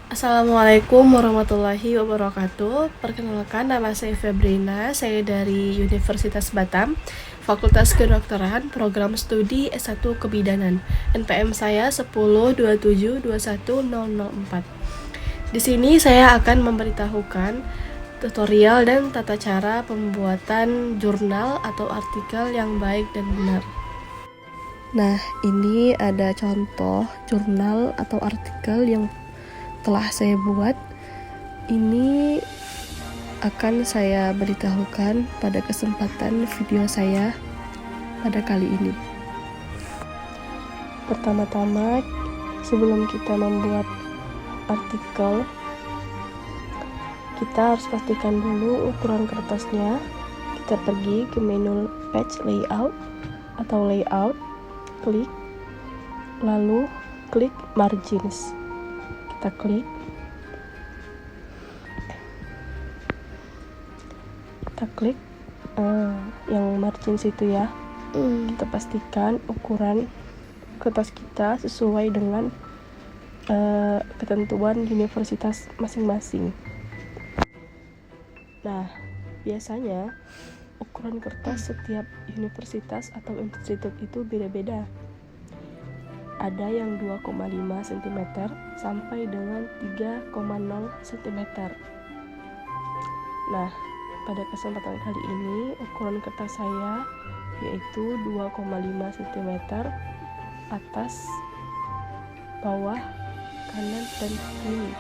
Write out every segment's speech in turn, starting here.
Assalamualaikum warahmatullahi wabarakatuh. Perkenalkan, nama saya Febrina. Saya dari Universitas Batam, Fakultas Kedokteran, Program Studi S1 Kebidanan. NPM saya 1027210004. Di sini saya akan memberitahukan tutorial dan tata cara pembuatan jurnal atau artikel yang baik dan benar. Nah, ini ada contoh jurnal atau artikel yang telah saya buat. Ini akan saya beritahukan pada kesempatan video saya pada kali ini. Pertama-tama, sebelum kita membuat artikel, kita harus pastikan dulu ukuran kertasnya. Kita pergi ke menu page layout atau layout, klik, lalu klik margins. Kita klik, yang margins itu ya. Kita pastikan ukuran kertas kita sesuai dengan ketentuan universitas masing-masing. Nah, biasanya ukuran kertas setiap universitas atau institut itu beda-beda. Ada yang 2,5 cm sampai dengan 3,0 cm. Nah, pada kesempatan kali ini ukuran kertas saya yaitu 2,5 cm atas, bawah, kanan, dan kiri.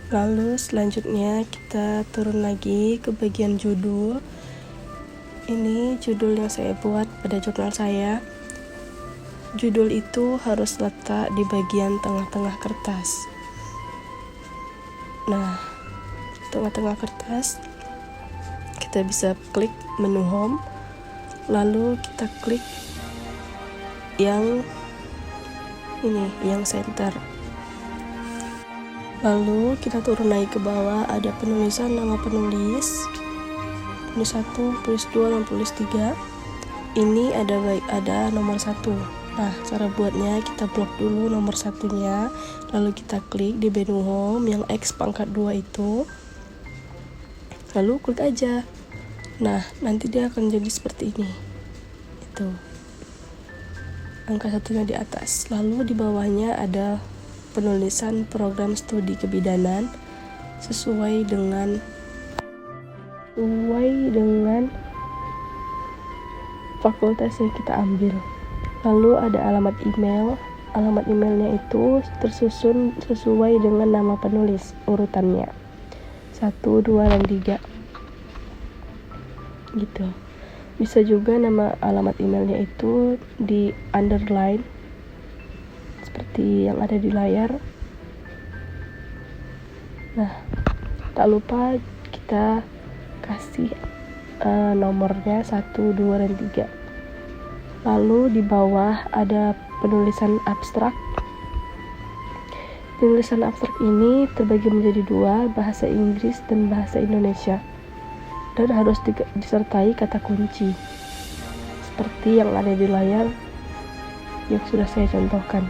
Lalu selanjutnya kita turun lagi ke bagian judul. Ini judul yang saya buat pada jurnal saya. Judul itu harus letak di bagian tengah-tengah kertas. Nah, tengah-tengah kertas kita bisa klik menu home, lalu kita klik yang ini, yang center. Lalu kita turun naik ke bawah, ada penulisan nama penulis 1, penulis 2, dan penulis 3. Ini ada nomor 1. Nah, cara buatnya kita blok dulu nomor 1-nya, lalu kita klik di menu home yang X pangkat 2 itu, lalu klik aja. Nah, nanti dia akan jadi seperti ini. Itu angka 1-nya di atas. Lalu di bawahnya ada penulisan program studi kebidanan sesuai dengan fakultas yang kita ambil. Lalu ada alamat email. Alamat emailnya itu tersusun sesuai dengan nama penulis, urutannya 1, 2, dan 3 gitu. Bisa juga nama alamat emailnya itu di underline seperti yang ada di layar. Nah, tak lupa kita kasih nomornya 1, 2, dan 3. Lalu di bawah ada penulisan abstrak. Penulisan abstrak ini terbagi menjadi 2, bahasa Inggris dan bahasa Indonesia, dan harus disertai kata kunci seperti yang ada di layar yang sudah saya contohkan.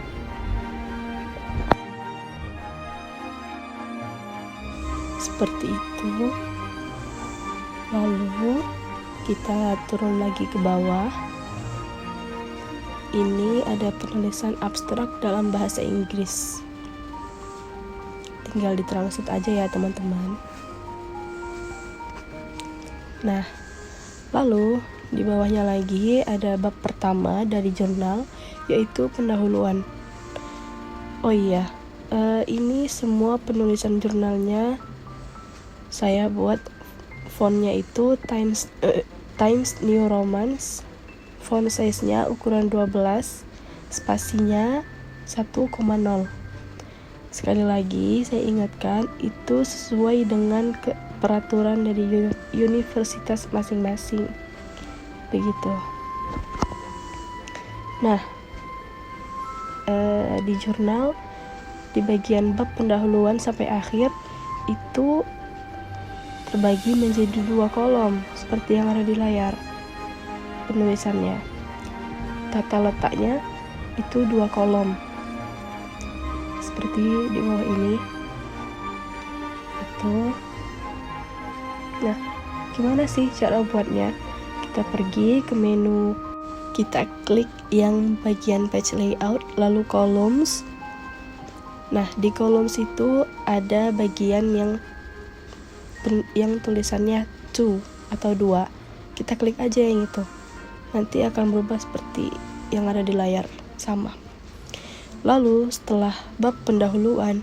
Seperti itu. Lalu kita turun lagi ke bawah. Ini ada penulisan abstrak dalam bahasa Inggris. Tinggal ditranslate aja ya teman-teman. Nah, lalu di bawahnya lagi ada bab pertama dari jurnal, yaitu pendahuluan. Oh iya, ini semua penulisan jurnalnya saya buat fontnya itu Times New Roman, font size-nya ukuran 12, spasinya 1,0. Sekali lagi saya ingatkan, itu sesuai dengan peraturan dari universitas masing-masing. Begitu. Nah, di jurnal di bagian bab pendahuluan sampai akhir itu terbagi menjadi 2 kolom seperti yang ada di layar penulisannya. Tata letaknya itu 2 kolom seperti di bawah ini itu. Nah, gimana sih cara buatnya? Kita pergi ke menu, kita klik yang bagian page layout, lalu columns. Nah, di columns itu ada bagian yang tulisannya 2 atau 2. Kita klik aja yang itu. Nanti akan berubah seperti yang ada di layar, sama. Lalu setelah bab pendahuluan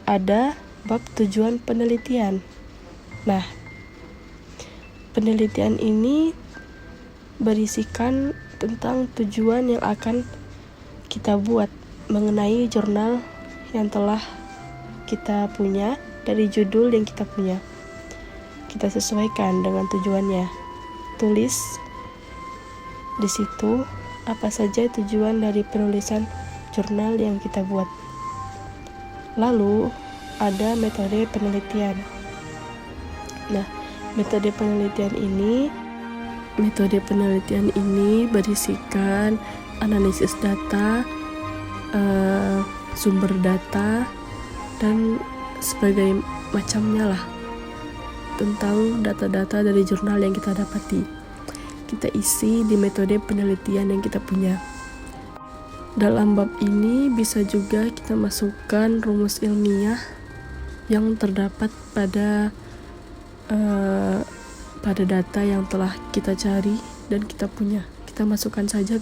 ada bab tujuan penelitian. Nah, penelitian ini berisikan tentang tujuan yang akan kita buat mengenai jurnal yang telah kita punya dari judul yang kita punya. Kita sesuaikan dengan tujuannya. Tulis di situ apa saja tujuan dari penulisan jurnal yang kita buat. Lalu ada metode penelitian. Nah, metode penelitian ini berisikan analisis data, sumber data, dan sebagainya macamnya lah tentang data-data dari jurnal yang kita dapati. Kita isi di metode penelitian yang kita punya. Dalam bab ini bisa juga kita masukkan rumus ilmiah yang terdapat pada data yang telah kita cari dan kita punya. Kita masukkan saja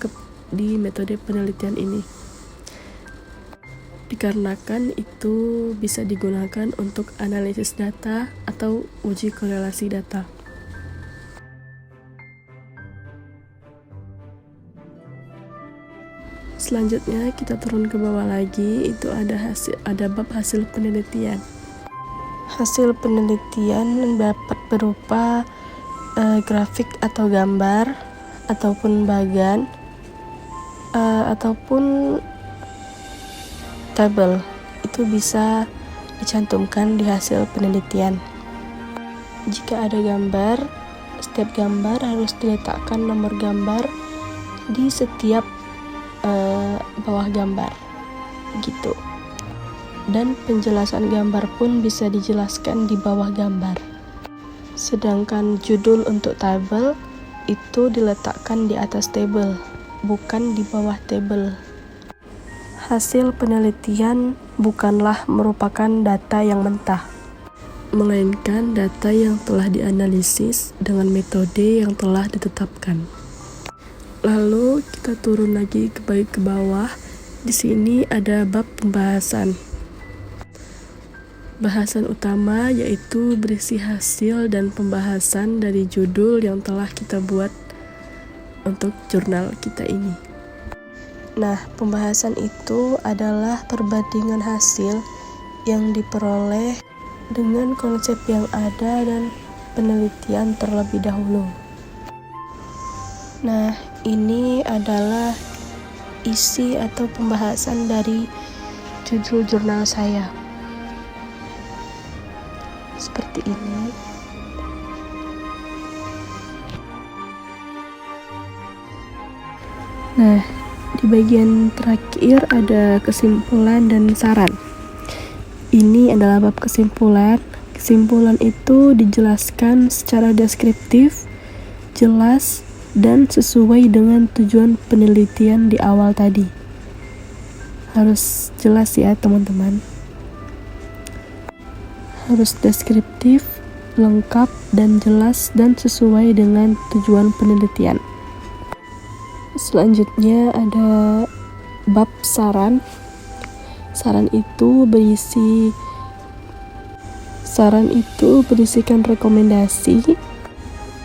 di metode penelitian ini. dikarenakan itu bisa digunakan untuk analisis data atau uji korelasi data. Selanjutnya kita turun ke bawah lagi, itu ada bab hasil penelitian. Hasil penelitian dapat berupa grafik atau gambar, ataupun bagan, ataupun tabel. Itu bisa dicantumkan di hasil penelitian. Jika ada gambar, setiap gambar harus diletakkan nomor gambar di setiap bawah gambar gitu, dan penjelasan gambar pun bisa dijelaskan di bawah gambar. Sedangkan judul untuk tabel itu diletakkan di atas tabel, bukan di bawah tabel. Hasil penelitian bukanlah merupakan data yang mentah, melainkan data yang telah dianalisis dengan metode yang telah ditetapkan. Lalu kita turun lagi ke bawah. Di sini ada bab pembahasan. Bahasan utama yaitu berisi hasil dan pembahasan dari judul yang telah kita buat untuk jurnal kita ini. Nah, pembahasan itu adalah perbandingan hasil yang diperoleh dengan konsep yang ada dan penelitian terlebih dahulu. Nah, ini adalah isi atau pembahasan dari judul jurnal saya. Seperti ini. Nah, di bagian terakhir ada kesimpulan dan saran. Ini adalah bab kesimpulan. Kesimpulan itu dijelaskan secara deskriptif, jelas, dan sesuai dengan tujuan penelitian di awal tadi. Harus jelas ya teman-teman. Harus deskriptif, lengkap, dan jelas, dan sesuai dengan tujuan penelitian. Selanjutnya ada bab saran. Saran itu berisikan rekomendasi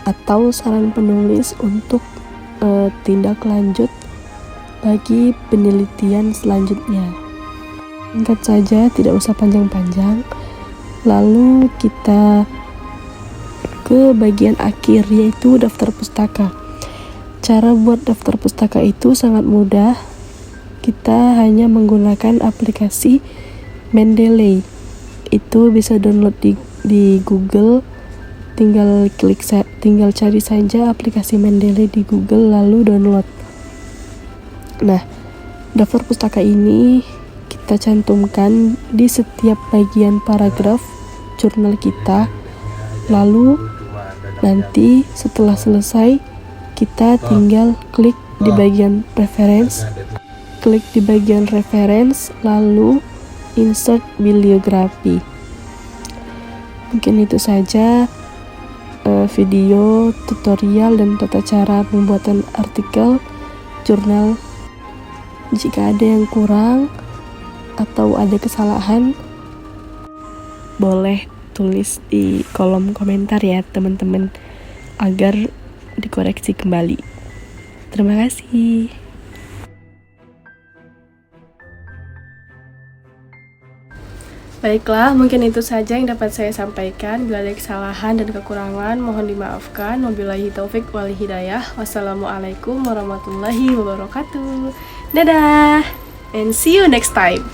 atau saran penulis untuk tindak lanjut bagi penelitian selanjutnya. Singkat saja, tidak usah panjang-panjang. Lalu kita ke bagian akhir, yaitu daftar pustaka. Cara buat daftar pustaka itu sangat mudah. Kita hanya menggunakan aplikasi Mendeley. Itu bisa download di Google. Tinggal cari saja aplikasi Mendeley di Google lalu download. Nah, daftar pustaka ini kita cantumkan di setiap bagian paragraf jurnal kita. Lalu nanti setelah selesai kita tinggal klik di bagian reference, lalu insert bibliografi. Mungkin itu saja video tutorial dan tata cara pembuatan artikel jurnal. Jika ada yang kurang atau ada kesalahan, boleh tulis di kolom komentar ya teman-teman, agar dikoreksi kembali. Terima kasih. Baiklah, mungkin itu saja yang dapat saya sampaikan. Bila ada kesalahan dan kekurangan, mohon dimaafkan. Wabillahi taufik wal hidayah. Wassalamualaikum warahmatullahi wabarakatuh. Dadah, and see you next time.